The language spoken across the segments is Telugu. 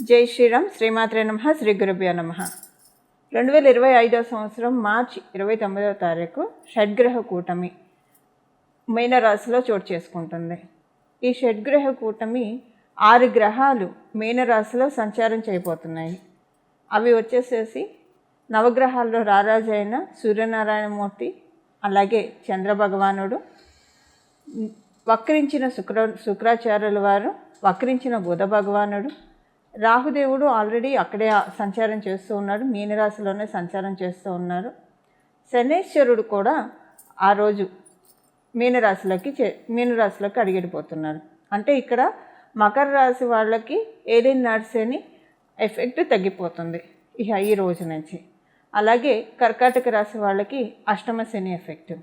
జై శ్రీరామ్. శ్రీమాత్రే నమః. శ్రీ గురుభ్యో నమః. 2025 సంవత్సరం మార్చి 29వ తారీఖు షడ్గ్రహ కూటమి మీనరాశిలో చోటు చేసుకుంటుంది. ఈ షడ్గ్రహ కూటమి 6 గ్రహాలు మీనరాశిలో సంచారం చేయబోతున్నాయి. అవి వచ్చేసేసి నవగ్రహాల్లో రారాజైన సూర్యనారాయణమూర్తి, అలాగే చంద్రభగవానుడు, వక్రించిన శుక్రాచార్యుల వారు, వక్రించిన బుధ భగవానుడు, రాహుదేవుడు ఆల్రెడీ అక్కడే సంచారం చేస్తూ ఉన్నాడు, మీనరాశిలోనే సంచారం చేస్తూ ఉన్నారు. శనేశ్వరుడు కూడా ఆ రోజు మీనరాశిలోకి అడిగిపోతున్నారు. అంటే ఇక్కడ మకర రాశి వాళ్ళకి ఏలినాటి శని ఎఫెక్ట్ తగ్గిపోతుంది ఈ రోజు నుంచి. అలాగే కర్కాటక రాశి వాళ్ళకి అష్టమ శని ఎఫెక్ట్,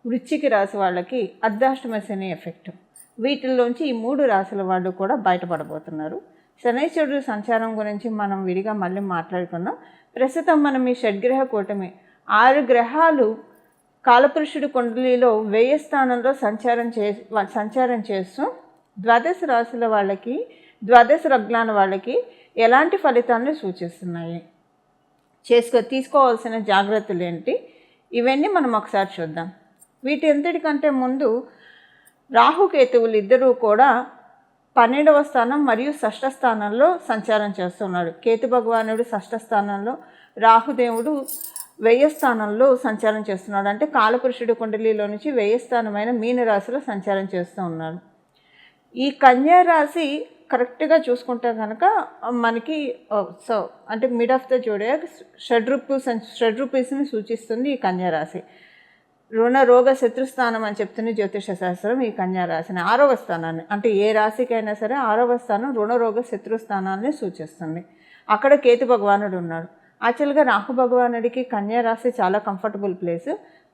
వృశ్చిక రాశి వాళ్ళకి అర్ధాష్టమ శని ఎఫెక్ట్. వీటిల్లోంచి ఈ 3 రాశుల వాళ్ళు కూడా బయటపడబోతున్నారు. శనైశ్వరుడు సంచారం గురించి మనం విడిగా మళ్ళీ మాట్లాడుకుందాం. ప్రస్తుతం మనం ఈ షడ్గ్రహ కూటమి 6 గ్రహాలు కాలపురుషుడి కుండలిలో 1000 స్థానంలో సంచారం చేస్తూ ద్వాదశ రాశుల వాళ్ళకి, ద్వాదశ లగ్నాల వాళ్ళకి ఎలాంటి ఫలితాలను సూచిస్తున్నాయి, తీసుకోవాల్సిన జాగ్రత్తలు ఏంటి, ఇవన్నీ మనం ఒకసారి చూద్దాం. వీటి ఎంతటికంటే ముందు రాహుకేతువులు ఇద్దరూ కూడా 12వ స్థానం మరియు షష్ఠ స్థానంలో సంచారం చేస్తున్నాడు. కేతు భగవానుడు షష్ఠ స్థానంలో, రాహుదేవుడు 1000 స్థానంలో సంచారం చేస్తున్నాడు. అంటే కాలపురుషుడి కుండలిలో నుంచి 1000 స్థానమైన మీనరాశిలో సంచారం చేస్తూ ఉన్నాడు. ఈ కన్యా రాశి కరెక్ట్గా చూసుకుంటే కనుక మనకి అంటే మిడ్ ఆఫ్ ద జోడియాక్ షడ్రూపీస్ని సూచిస్తుంది ఈ కన్యా రాశి. రుణ రోగ శత్రుస్థానం అని చెప్తుంది జ్యోతిష శాస్త్రం. ఈ కన్యా రాశిని 6వ స్థానాన్ని, అంటే ఏ రాశికైనా సరే 6వ స్థానం రుణ రోగ శత్రుస్థానాన్ని సూచిస్తుంది. అక్కడ కేతు భగవానుడు ఉన్నాడు. యాక్చువల్గా రాహు భగవానుడికి కన్యా రాశి చాలా కంఫర్టబుల్ ప్లేస్,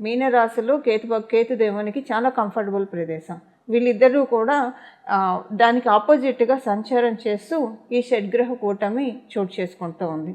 మీన రాశిలో కేతు దేవునికి చాలా కంఫర్టబుల్ ప్రదేశం. వీళ్ళిద్దరూ కూడా దానికి ఆపోజిట్గా సంచారం చేస్తూ ఈ షడ్గ్రహ కూటమి చోటు చేసుకుంటూ ఉంది.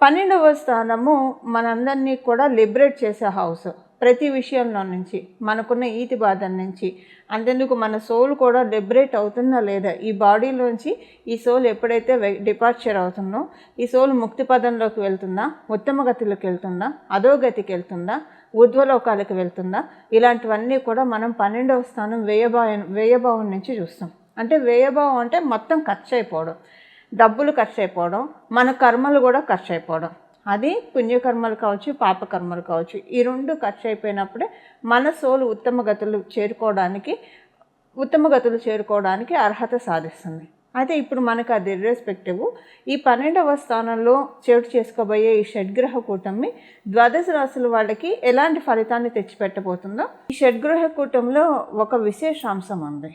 12వ స్థానము మనందరినీ కూడా లిబరేట్ చేసే హౌస్. ప్రతి విషయంలో నుంచి, మనకున్న ఈతి బాధల నుంచి, అంతెందుకు మన సోల్ కూడా లిబరేట్ అవుతుందా లేదా, ఈ బాడీలోంచి ఈ సోల్ ఎప్పుడైతే డిపార్చర్ అవుతుందో ఈ సోల్ ముక్తి పదంలోకి వెళ్తుందా, ఉత్తమ గతిలోకి వెళ్తుందా, అధోగతికి వెళ్తుందా, ఊర్ధ్వలోకాలకు వెళ్తుందా, ఇలాంటివన్నీ కూడా మనం 12వ స్థానం వ్యయభావం నుంచి చూస్తాం. అంటే వ్యయభావం అంటే మొత్తం ఖర్చు అయిపోవడం, డబ్బులు ఖర్చు అయిపోవడం, మన కర్మలు కూడా ఖర్చు అయిపోవడం. అది పుణ్యకర్మలు కావచ్చు, పాపకర్మలు కావచ్చు. ఈ 2 ఖర్చు అయిపోయినప్పుడే మన సోలు ఉత్తమ గతులు చేరుకోవడానికి అర్హత సాధిస్తుంది. అయితే ఇప్పుడు మనకు అది ఇర్రెస్పెక్టివ్ ఈ 12వ స్థానంలో చోటు చేసుకోబోయే ఈ షడ్గ్రహ కూటమి ద్వాదశ రాశుల వాళ్ళకి ఎలాంటి ఫలితాన్ని తెచ్చిపెట్టబోతుందో. ఈ షడ్గ్రహ కూటమిలో ఒక విశేషాంశం ఉంది.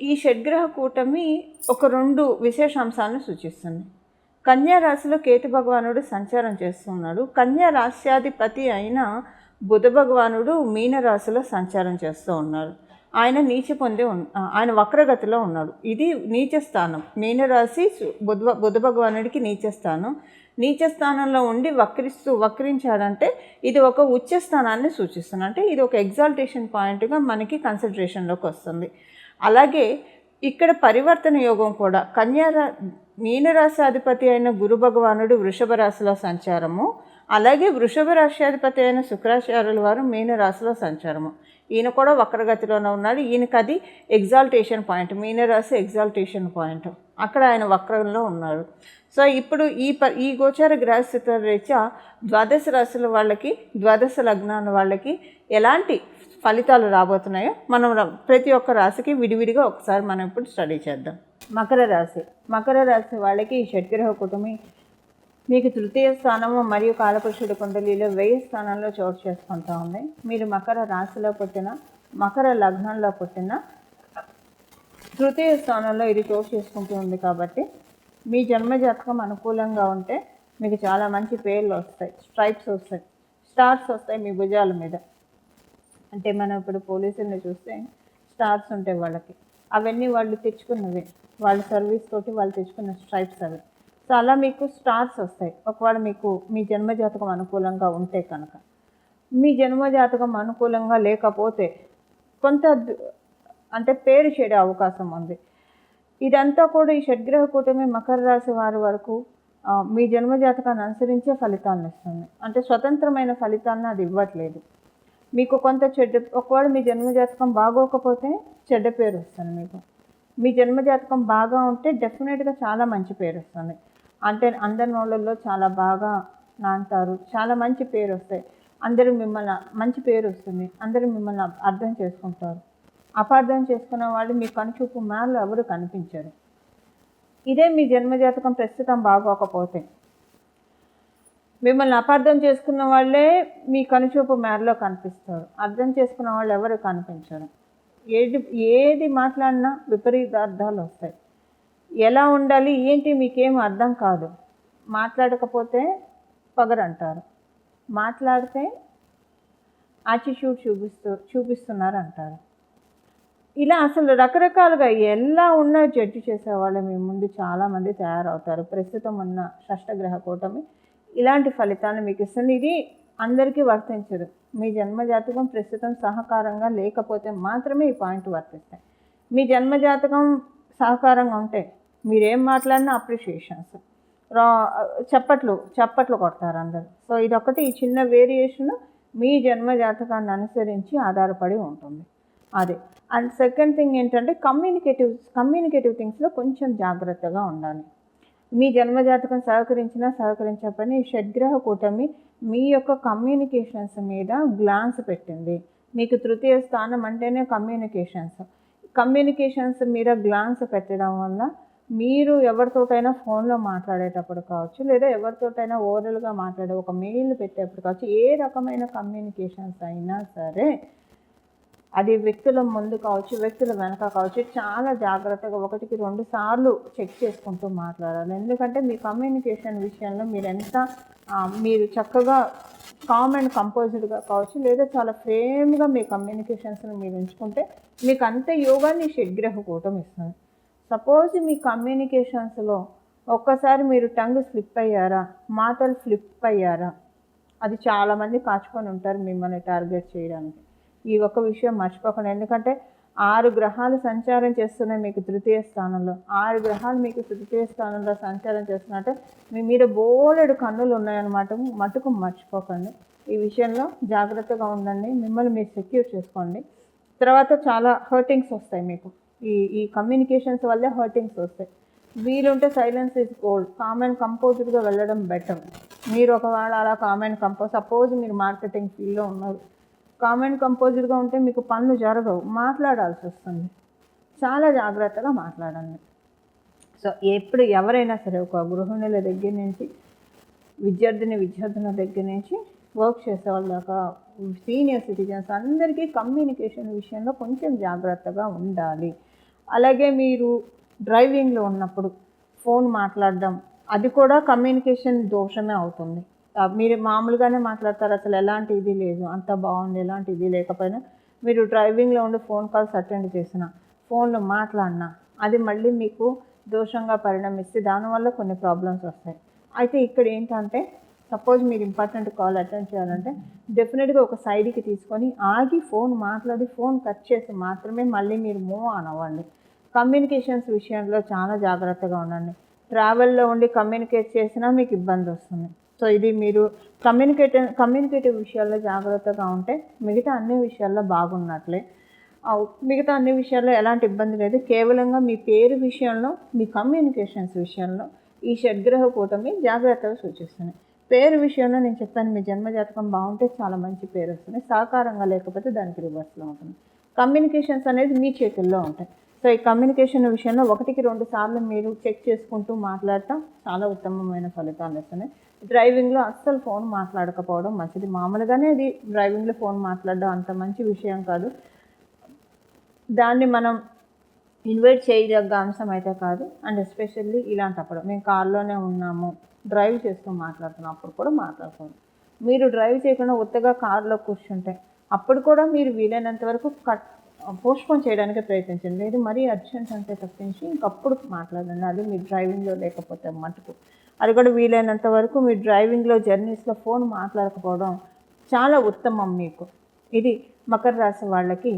ఈ షడ్గ్రహ కూటమి ఒక 2 విశేషాంశాలను సూచిస్తుంది. కన్యా రాశిలో కేతు భగవానుడు సంచారం చేస్తున్నాడు. కన్యా రాశ్యాధిపతి అయిన బుధ భగవానుడు మీనరాశిలో సంచారం చేస్తూ ఉన్నాడు. ఆయన ఆయన వక్రగతిలో ఉన్నాడు. ఇది నీచ స్థానం. మీనరాశి బుధ భగవానుడికి నీచ స్థానం. నీచ స్థానంలో ఉండి వక్రించాడంటే ఇది ఒక ఉచ్చ స్థానాన్ని సూచిస్తుంది. అంటే ఇది ఒక ఎగ్జాల్టేషన్ పాయింట్గా మనకి కన్సిడరేషన్లోకి వస్తుంది. అలాగే ఇక్కడ పరివర్తన యోగం కూడా మీనరాశి అధిపతి అయిన గురు భగవానుడు వృషభ రాశిలో సంచారము, అలాగే వృషభ రాశ్యాధిపతి అయిన శుక్రాచార్యుల వారు మీనరాశిలో సంచారము. ఈయన కూడా వక్రగతిలోనే ఉన్నాడు. ఈయనకి అది ఎగ్జాల్టేషన్ పాయింట్, మీనరాశి ఎగ్జాల్టేషన్ పాయింట్, అక్కడ ఆయన వక్రంలో ఉన్నాడు. సో ఇప్పుడు ఈ గోచార గ్రహస్థితుల రీత్యా ద్వాదశ రాశుల వాళ్ళకి, ద్వాదశ లగ్నాల వాళ్ళకి ఎలాంటి ఫలితాలు రాబోతున్నాయో మనం ప్రతి ఒక్క రాశికి విడివిడిగా ఒకసారి మనం ఇప్పుడు స్టడీ చేద్దాం. మకర రాశి వాళ్ళకి ఈ షడ్గ్రహ కూటమి మీకు 3వ స్థానము మరియు కాలపురుషుడి కుండలిలో 1000 స్థానంలో చోటు చేసుకుంటూ ఉంది. మీరు మకర రాశిలో పుట్టిన, మకర లగ్నంలో పుట్టిన 3వ స్థానంలో ఇది చోటు చేసుకుంటూ ఉంది. కాబట్టి మీ జన్మజాతకం అనుకూలంగా ఉంటే మీకు చాలా మంచి పేర్లు వస్తాయి, స్ట్రైప్స్ వస్తాయి, స్టార్స్ వస్తాయి మీ భుజాల మీద. అంటే మనం ఇప్పుడు పోలీసుల్ని చూస్తే స్టార్స్ ఉంటాయి వాళ్ళకి, అవన్నీ వాళ్ళు తెచ్చుకున్నవి, వాళ్ళ సర్వీస్ తోటి వాళ్ళు తెచ్చుకున్న స్ట్రైప్స్ అవి. సో అలా మీకు స్టార్స్ వస్తాయి ఒకవేళ మీకు మీ జన్మజాతకం అనుకూలంగా ఉంటే కనుక. మీ జన్మజాతకం అనుకూలంగా లేకపోతే కొంత అంటే పేరు చెడే అవకాశం ఉంది. ఇదంతా కూడా ఈ షడ్గ్రహ కూటమి మకర రాశి వారి వరకు మీ జన్మజాతకాన్ని అనుసరించే ఫలితాలను ఇస్తుంది. అంటే స్వతంత్రమైన ఫలితాలను అది ఇవ్వట్లేదు. మీకు కొంత ఒకవేళ మీ జన్మజాతకం బాగోకపోతే చెడ్డ పేరు వస్తుంది. మీకు మీ జన్మజాతకం బాగా ఉంటే డెఫినెట్గా చాలా మంచి పేరు వస్తుంది. అంటే అందరి నోళ్ళల్లో చాలా బాగా నాంటారు, చాలా మంచి పేరు వస్తాయి, అందరూ మిమ్మల్ని మంచి పేరు వస్తుంది, అందరూ మిమ్మల్ని అర్థం చేసుకుంటారు. అపార్థం చేసుకున్న వాళ్ళు మీ కనుచూపు మేరలో ఎవరు కనిపించరు. ఇదే మీ జన్మజాతకం ప్రస్తుతం బాగోకపోతే మిమ్మల్ని అపార్థం చేసుకున్న వాళ్ళే మీ కనుచూపు మేరలో కనిపిస్తారు, అర్థం చేసుకున్న వాళ్ళు ఎవరు కనిపించరు. ఏది మాట్లాడినా విపరీతార్థాలు వస్తాయి. ఎలా ఉండాలి ఏంటి మీకేం అర్థం కాదు. మాట్లాడకపోతే పగరంటారు, మాట్లాడితే యాటిట్యూడ్ చూపిస్తున్నారు అంటారు. ఇలా అసలు రకరకాలుగా ఎలా ఉన్నా జడ్జి చేసేవాళ్ళు మీ ముందు చాలామంది తయారవుతారు. ప్రస్తుతం ఉన్న షష్టగ్రహ కూటమి ఇలాంటి ఫలితాన్ని మీకు ఇస్తుంది. ఇది అందరికీ వర్తించదు. మీ జన్మజాతకం ప్రస్తుతం సహకారంగా లేకపోతే మాత్రమే ఈ పాయింట్ వర్తిస్తాయి. మీ జన్మజాతకం సహకారంగా ఉంటే మీరేం మాట్లాడినా అప్రిషియేషన్స్, చప్పట్లు కొడతారు అందరు. సో ఇదొకటి, ఈ చిన్న వేరియేషన్ మీ జన్మజాతకాన్ని అనుసరించి ఆధారపడి ఉంటుంది. అదే. అండ్ సెకండ్ థింగ్ ఏంటంటే కమ్యూనికేటివ్ థింగ్స్లో కొంచెం జాగ్రత్తగా ఉండాలి. మీ జన్మజాతకం సహకరించకపోయినా ఈ షడ్గ్రహ కూటమి మీ యొక్క కమ్యూనికేషన్స్ మీద గ్లాన్స్ పెట్టింది. మీకు తృతీయ స్థానం అంటేనే కమ్యూనికేషన్స్ మీద గ్లాన్స్ పెట్టడం వల్ల మీరు ఎవరితోటైనా ఫోన్లో మాట్లాడేటప్పుడు కావచ్చు, లేదా ఎవరితోటైనా ఓరల్గా ఒక మెయిల్ పెట్టేటప్పుడు కావచ్చు, ఏ రకమైన కమ్యూనికేషన్స్ అయినా సరే అది వ్యక్తుల ముందు కావచ్చు, వ్యక్తుల వెనక కావచ్చు, చాలా జాగ్రత్తగా 1కి 2 సార్లు చెక్ చేసుకుంటూ మాట్లాడాలి. ఎందుకంటే మీ కమ్యూనికేషన్ విషయంలో మీరు చక్కగా కామ్ అండ్ కంపోజ్డ్గా కావచ్చు, లేదా చాలా ఫ్రేమ్గా మీ కమ్యూనికేషన్స్ని మీరు ఉంచుకుంటే మీకు అంత యోగాన్ని షడ్గ్రహ కూటమి ఇస్తుంది. సపోజ్ మీ కమ్యూనికేషన్స్లో ఒక్కసారి మీరు టంగ్ స్లిప్ అయ్యారా, మాటలు ఫ్లిప్ అయ్యారా, అది చాలామంది కాచుకొని ఉంటారు మిమ్మల్ని టార్గెట్ చేయడానికి. ఈ ఒక్క విషయం మర్చిపోకండి. ఎందుకంటే 6 గ్రహాలు సంచారం చేస్తున్నాయి మీకు తృతీయ స్థానంలో. 6 గ్రహాలు మీకు తృతీయ స్థానంలో సంచారం చేస్తున్నట్టే మీ మీద బోలెడు కన్నులు ఉన్నాయన్నమాట. మటుకు మర్చిపోకండి. ఈ విషయంలో జాగ్రత్తగా ఉండండి, మిమ్మల్ని మీరు సెక్యూర్ చేసుకోండి. తర్వాత చాలా హర్టింగ్స్ వస్తాయి మీకు. ఈ కమ్యూనికేషన్స్ వల్లే హర్టింగ్స్ వస్తాయి. వీలుంటే silence is gold, calm and కంపోజ్డ్గా వెళ్ళడం బెటర్. మీరు ఒకవేళ అలా కామ్ అండ్ సపోజ్ మీరు మార్కెటింగ్ ఫీల్డ్లో ఉన్నారు, కామ్ అండ్ కంపోజ్డ్గా ఉంటే మీకు పనులు జరగవు, మాట్లాడాల్సి వస్తుంది. చాలా జాగ్రత్తగా మాట్లాడండి. సో ఎప్పుడు ఎవరైనా సరే, ఒక గృహిణుల దగ్గర నుంచి విద్యార్థుల దగ్గర నుంచి వర్క్ చేసేవాళ్ళ దాకా సీనియర్ సిటిజన్స్ అందరికీ కమ్యూనికేషన్ విషయంలో కొంచెం జాగ్రత్తగా ఉండాలి. అలాగే మీరు డ్రైవింగ్లో ఉన్నప్పుడు ఫోన్ మాట్లాడడం, అది కూడా కమ్యూనికేషన్ దోషమే అవుతుంది. మీరు మామూలుగానే మాట్లాడతారు, అసలు ఎలాంటి ఇది లేదు, అంత బాగుంది, ఎలాంటి ఇది లేకపోయినా మీరు డ్రైవింగ్లో ఉండి ఫోన్ కాల్స్ అటెండ్ చేసిన, ఫోన్లో మాట్లాడినా అది మళ్ళీ మీకు దోషంగా పరిణమిస్తే దానివల్ల కొన్ని ప్రాబ్లమ్స్ వస్తాయి. అయితే ఇక్కడ ఏంటంటే, సపోజ్ మీరు ఇంపార్టెంట్ కాల్ అటెండ్ చేయాలంటే డెఫినెట్గా ఒక సైడ్కి తీసుకొని ఆగి ఫోన్ మాట్లాడి ఫోన్ కట్ చేసి మాత్రమే మళ్ళీ మీరు మూవ్ ఆన్ అవ్వండి. కమ్యూనికేషన్స్ విషయంలో చాలా జాగ్రత్తగా ఉండండి. ట్రావెల్లో ఉండి కమ్యూనికేట్ చేసినా మీకు ఇబ్బంది వస్తుంది. సో ఇది మీరు కమ్యూనికేటివ్ విషయాల్లో జాగ్రత్తగా ఉంటే మిగతా అన్ని విషయాల్లో బాగున్నట్లే. మిగతా అన్ని విషయాల్లో ఎలాంటి ఇబ్బంది లేదు. కేవలంగా మీ పేరు విషయంలో, మీ కమ్యూనికేషన్స్ విషయంలో ఈ షడ్గ్రహ కూటమి జాగ్రత్తగా సూచిస్తుంది. పేరు విషయంలో నేను చెప్పాను, మీ జన్మజాతకం బాగుంటే చాలా మంచి పేరు వస్తుంది. సహకారంగా లేకపోతే దానికి రివర్స్లో ఉంటుంది. కమ్యూనికేషన్స్ అనేది మీ చేతుల్లో ఉంటాయి. సో ఈ కమ్యూనికేషన్ విషయంలో 1కి 2 సార్లు మీరు చెక్ చేసుకుంటూ మాట్లాడటం చాలా ఉత్తమమైన ఫలితాలు ఇస్తున్నాయి. డ్రైవింగ్లో అస్సలు ఫోన్ మాట్లాడకపోవడం మంచిది. మామూలుగానే అది డ్రైవింగ్లో ఫోన్ మాట్లాడడం అంత మంచి విషయం కాదు. దాన్ని మనం ఇన్వైట్ చేయదగ్గ అంశం అయితే కాదు. అండ్ ఎస్పెషల్లీ ఇలాంటప్పుడు మేము కార్లోనే ఉన్నాము, డ్రైవ్ చేస్తూ మాట్లాడుతున్నప్పుడు కూడా మాట్లాడుకోండి. మీరు డ్రైవ్ చేయకుండా ఉత్తగా కార్లో కూర్చుంటే అప్పుడు కూడా మీరు వీలైనంత వరకు పోస్ట్పోన్ చేయడానికి ప్రయత్నించండి. లేదు మరీ అర్జెంట్ అంటే తప్పించి ఇంకప్పుడు మాట్లాడండి. అది మీ డ్రైవింగ్లో లేకపోతే మటుకు అది కూడా వీలైనంత వరకు మీ డ్రైవింగ్లో జర్నీస్లో ఫోన్ మాట్లాడకపోవడం చాలా ఉత్తమం మీకు. ఇది మకర రాశి వాళ్ళకి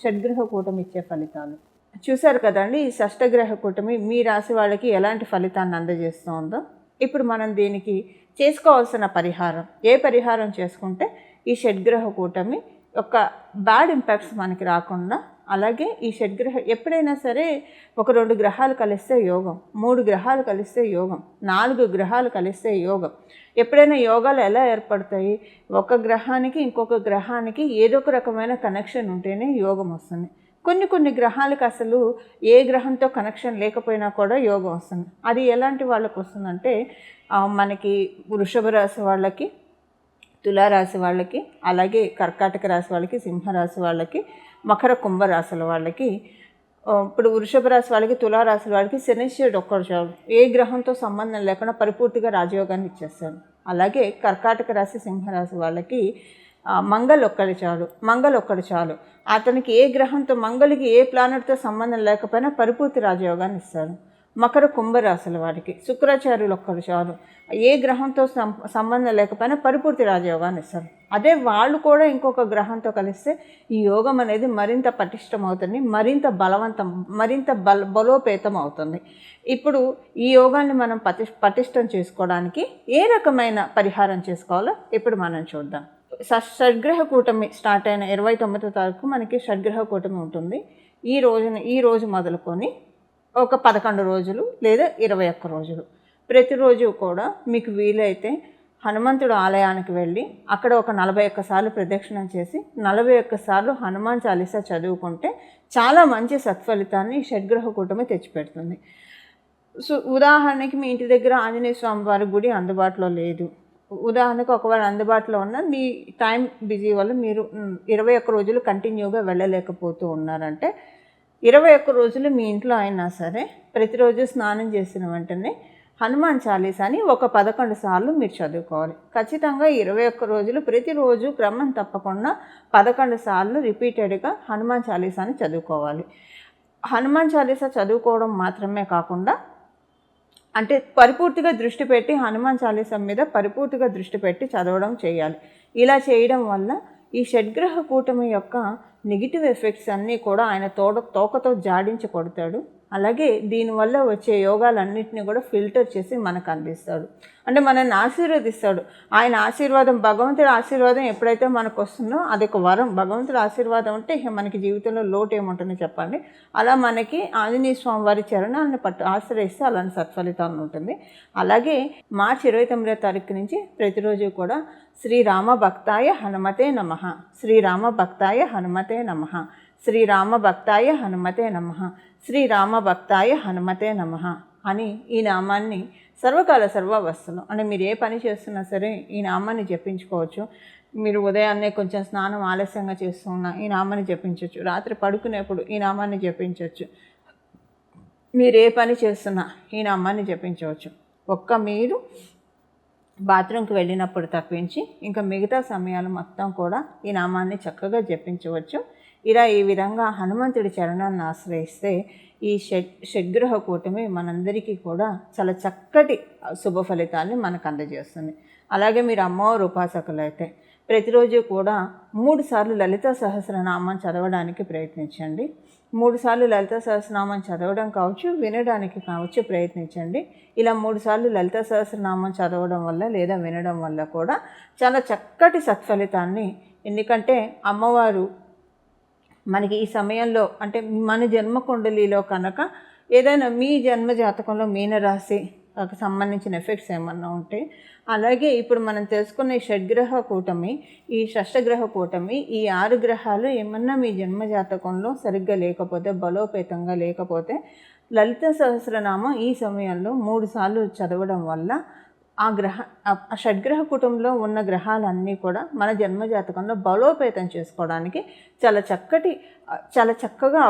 షడ్గ్రహ కూటమి ఇచ్చే ఫలితాలు. చూశారు కదండి ఈ షష్టగ్రహ కూటమి మీ రాశి వాళ్ళకి ఎలాంటి ఫలితాన్ని అందజేస్తుందో. ఇప్పుడు మనం దీనికి చేసుకోవాల్సిన పరిహారం, ఏ పరిహారం చేసుకుంటే ఈ షడ్గ్రహ కూటమి యొక్క బ్యాడ్ ఇంపాక్ట్స్ మనకి రాకుండా, అలాగే ఈ షడ్గ్రహ ఎప్పుడైనా సరే ఒక 2 గ్రహాలు కలిస్తే యోగం, 3 గ్రహాలు కలిస్తే యోగం, 4 గ్రహాలు కలిస్తే యోగం. ఎప్పుడైనా యోగాలు ఎలా ఏర్పడతాయి? ఒక గ్రహానికి ఇంకొక గ్రహానికి ఏదో ఒక రకమైన కనెక్షన్ ఉంటేనే యోగం వస్తుంది. కొన్ని గ్రహాలకు అసలు ఏ గ్రహంతో కనెక్షన్ లేకపోయినా కూడా యోగం వస్తుంది. అది ఎలాంటి వాళ్ళకు వస్తుందంటే మనకి వృషభ రాశి వాళ్ళకి, తులారాశి వాళ్ళకి, అలాగే కర్కాటక రాశి వాళ్ళకి, సింహరాశి వాళ్ళకి, మకర కుంభరాశుల వాళ్ళకి. ఇప్పుడు వృషభ రాశి వాళ్ళకి, తులారాశి వాళ్ళకి శనీశ్వరుడు ఒక్కడు చాలు, ఏ గ్రహంతో సంబంధం లేకుండా పరిపూర్తిగా రాజయోగాన్ని ఇచ్చేస్తాడు. అలాగే కర్కాటక రాశి, సింహరాశి వాళ్ళకి మంగళ ఒక్కడు చాలు. అతనికి ఏ గ్రహంతో, మంగళకి ఏ ప్లానెట్తో సంబంధం లేకపోయినా పరిపూర్తి రాజయోగాన్ని ఇస్తాడు. మకర కుంభరాశుల వారికి శుక్రాచార్యులు ఒక్కడు చాలు, ఏ గ్రహంతో సంబంధం లేకపోయినా పరిపూర్తి రాజయోగాన్ని ఇస్తారు. అదే వాళ్ళు కూడా ఇంకొక గ్రహంతో కలిస్తే ఈ యోగం అనేది మరింత పటిష్టం అవుతుంది, మరింత బలోపేతం అవుతుంది. ఇప్పుడు ఈ యోగాన్ని మనం పటిష్టం చేసుకోవడానికి ఏ రకమైన పరిహారం చేసుకోవాలో ఇప్పుడు మనం చూద్దాం. షడ్గ్రహ కూటమి స్టార్ట్ అయిన 29వ తారీఖు మనకి షడ్గ్రహ కూటమి ఉంటుంది. ఈ రోజు మొదలుకొని ఒక 11 రోజులు లేదా 21 రోజులు ప్రతిరోజు కూడా మీకు వీలైతే హనుమంతుడు ఆలయానికి వెళ్ళి అక్కడ ఒక 41 సార్లు ప్రదక్షిణం చేసి 41 సార్లు హనుమాన్ చాలీసా చదువుకుంటే చాలా మంచి సత్ఫలితాన్ని షడ్గ్రహ కూటమి తెచ్చిపెడుతుంది. సో ఉదాహరణకి మీ ఇంటి దగ్గర ఆంజనేయ స్వామి వారి గుడి అందుబాటులో లేదు, ఉదాహరణకు ఒకవేళ అందుబాటులో ఉన్న మీ టైం బిజీ వల్ల మీరు 21 రోజులు కంటిన్యూగా వెళ్ళలేకపోతూ ఉన్నారంటే 21 రోజులు మీ ఇంట్లో అయినా సరే ప్రతిరోజు స్నానం చేసిన వెంటనే హనుమాన్ చాలీసాని ఒక 11 సార్లు మీరు చదువుకోవాలి. ఖచ్చితంగా 21 రోజులు ప్రతిరోజు క్రమం తప్పకుండా 11 సార్లు రిపీటెడ్గా హనుమాన్ చాలీసాని చదువుకోవాలి. హనుమాన్ చాలీసా చదువుకోవడం మాత్రమే కాకుండా అంటే పరిపూర్తిగా దృష్టి పెట్టి హనుమాన్ చాలీసా మీద పరిపూర్తిగా దృష్టి పెట్టి చదవడం చేయాలి. ఇలా చేయడం వల్ల ఈ షడ్గ్రహ కూటమి యొక్క నెగిటివ్ ఎఫెక్ట్స్ అన్నీ కూడా ఆయన తోకతో జాడించి కొడతాడు. అలాగే దీనివల్ల వచ్చే యోగాలన్నింటినీ కూడా ఫిల్టర్ చేసి మనకు అందిస్తాడు, అంటే మనల్ని ఆశీర్వదిస్తాడు. ఆయన ఆశీర్వాదం, భగవంతుడి ఆశీర్వాదం ఎప్పుడైతే మనకు వస్తుందో అదొక వరం. భగవంతుడి ఆశీర్వాదం అంటే మనకి జీవితంలో లోటు ఏముంటుందో చెప్పండి. అలా మనకి ఆంజనేయ స్వామి వారి చరణాలను ఆశ్రయిస్తే అలాంటి సత్ఫలితాలు ఉంటుంది. అలాగే మార్చి 29వ తారీఖు నుంచి ప్రతిరోజు కూడా శ్రీరామ భక్తాయ హనుమతే నమః, శ్రీరామ భక్తాయ హనుమతే నమః, శ్రీరామ భక్తాయ హనుమతే నమః, శ్రీరామ భక్తాయ హనుమతే నమః అని ఈ నామాన్ని సర్వకాల సర్వావస్థలు, అంటే మీరు ఏ పని చేస్తున్నా సరే ఈ నామాన్ని జపించుకోవచ్చు. మీరు ఉదయాన్నే కొంచెం స్నానం ఆలస్యంగా చేస్తూ ఉన్నా ఈ నామాన్ని జపించవచ్చు, రాత్రి పడుకునేప్పుడు ఈ నామాన్ని జపించవచ్చు, మీరు ఏ పని చేస్తున్నా ఈ నామాన్ని జపించవచ్చు. మీరు బాత్రూమ్కి వెళ్ళినప్పుడు తప్పించి ఇంకా మిగతా సమయాలు మొత్తం కూడా ఈ నామాన్ని చక్కగా జపించవచ్చు. ఈ విధంగా హనుమంతుడి చరణాన్ని ఆశ్రయిస్తే ఈ షడ్గ్రహ కూటమి మనందరికీ కూడా చాలా చక్కటి శుభ ఫలితాన్ని మనకు అందజేస్తుంది. అలాగే మీరు అమ్మవారు ఉపాసకులు అయితే ప్రతిరోజు కూడా 3 సార్లు లలితా సహస్రనామం చదవడానికి ప్రయత్నించండి. 3 సార్లు లలితా సహస్రనామం చదవడం కావచ్చు, వినడానికి కావచ్చు ప్రయత్నించండి. ఇలా 3 సార్లు లలితా సహస్రనామం చదవడం వల్ల లేదా వినడం వల్ల కూడా చాలా చక్కటి సత్ఫలితాన్ని, ఎందుకంటే అమ్మవారు మనకి ఈ సమయంలో అంటే మన జన్మ కుండలిలో కనుక ఏదైనా మీ జన్మ జాతకంలో మీనరాశి సంబంధించిన ఎఫెక్ట్స్ ఏమన్నా ఉంటే, అలాగే ఇప్పుడు మనం తెలుసుకున్న ఈ షడ్గ్రహ కూటమి, ఈ షష్టగ్రహ కూటమి, ఈ 6 గ్రహాలు ఏమన్నా మీ జన్మ జాతకంలో సరిగ్గా లేకపోతే, బలోపేతంగా లేకపోతే లలిత సహస్రనామం ఈ సమయంలో 3 సార్లు చదవడం వల్ల ఆ షడ్గ్రహ కుటుంబంలో ఉన్న గ్రహాలన్నీ కూడా మన జన్మజాతకంలో బలోపేతం చేసుకోవడానికి చాలా చక్కగా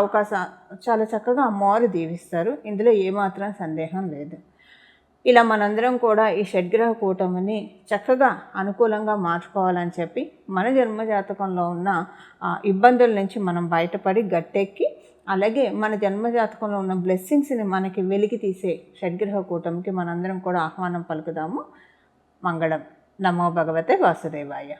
అమ్మవారు దీవిస్తారు. ఇందులో ఏమాత్రం సందేహం లేదు. ఇలా మనందరం కూడా ఈ షడ్గ్రహ కూటమిని చక్కగా అనుకూలంగా మార్చుకోవాలని చెప్పి మన జన్మజాతకంలో ఉన్న ఇబ్బందుల నుంచి మనం బయటపడి గట్టెక్కి, అలాగే మన జన్మజాతకంలో ఉన్న బ్లెస్సింగ్స్ని మనకి వెలికి తీసే షడ్గ్రహ కూటమికి మనందరం కూడా ఆహ్వానం పలుకుదాము. మంగళం. నమో భగవతే వాసుదేవాయ.